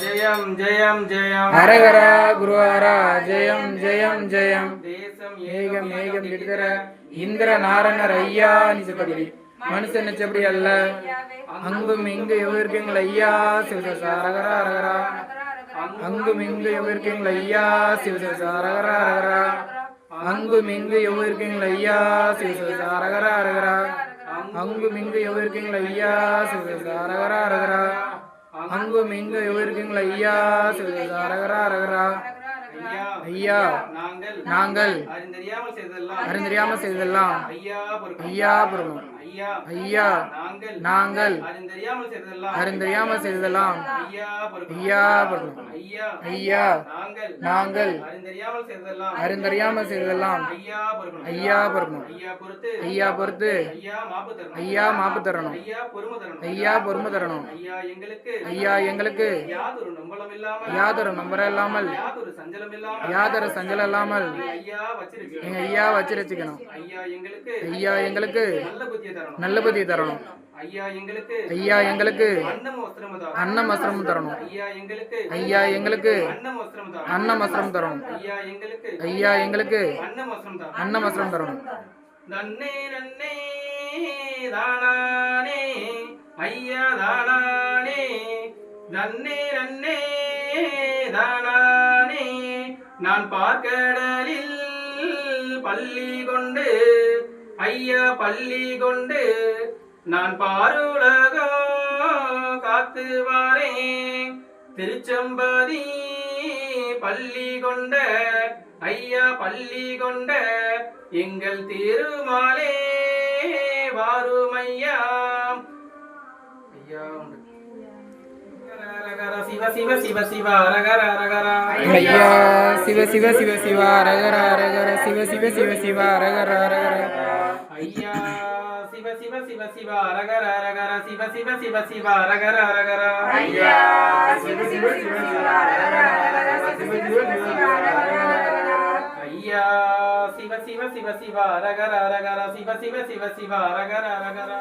ஜெயம் ஜெயம் ஜெயம். ஹரஹரா குருஹரா ஜெயம் ஜெயம் ஜெயம். தேசம் ஏகம் ஏகம் எடுக்கிற இந்திர நாரணர் ஐயா நிஜபடி மனுஷன் நிச்சப்படி அல்ல அங்கும் இங்கு எவ்வளவு ஐயா சிவசாரகரா அரகரா. அங்கும் இங்கு எவ்வளவு ஐயா சிவசாரகரா அரகரா. அங்கும் இங்கு எவ்வளவு ஐயா சிவசாரகரா அரகரா. அங்கும் இங்கு எவ்வளவு ஐயா சிவசாரகரா அரகரா. அங்கும் இங்கு எவ்வளவு ஐயா சிவசாரகரா அரகரா. ஐயா நாங்கள் அறிந்தறியாமல் செய்ததெல்லாம் ஐயா பொறுமை. ஐயா நாங்கள் அறிந்தறியாமல் செய்ததெல்லாம் ஐயா பொறுமை. ஐயா நாங்கள் அறிந்தறியாமல் செய்ததெல்லாம் ஐயா பொறுமை. ஐயா பொறுத்து ஐயா மாப்பு தரணும். ஐயா பொறுமை தரணும். ஐயா எங்களுக்கு யாதொரு நம்பரம் இல்லாமல் யாதொரு சஞ்சலம் இல்லாமல் எங்க ஐயா வச்சிருச்சுக்கணும். ஐயா எங்களுக்கு நல்ல புத்தி தரணும். ஐயா எங்களுக்கு அன்னம் வஸ்திரம் தரணும். ஐயா எங்களுக்கு அன்னம் வஸ்திரம் தரணும். ஐயா எங்களுக்கு அன்னம் வஸ்திரம் தரணும். நன்னே நன்னே தானானே ஐயா தானானே. நன்னே நன்னே தானானே. நான் பார்க்கடலில் பள்ளி கொண்டு ஐயா பள்ளி கொண்டு நான் பாருலகம் காத்து வாரேன். திருச்செம்பதி பள்ளி கொண்ட ஐயா பள்ளி கொண்ட எங்கள் திருமாலே வாருமையா. ஐயா சிவ சிவ சிவ சிவ அரகர அரகர. ஐயா சிவ சிவ சிவ சிவ அரகர அரகர. சிவ சிவ சிவ சிவ அரகர அரகர. ஐயா சிவ சிவ சிவ சிவ அரகர அரகர. சிவ சிவ சிவ சிவ அரகர அரகர. ஐயா சிவ சிவ சிவ சிவ அரகர அரகர. சிவ சிவ சிவ சிவ அரகர அரகர. ஐயா சிவ சிவ சிவ சிவ அரகர அரகர. சிவ சிவ சிவ சிவ அரகர அரகர.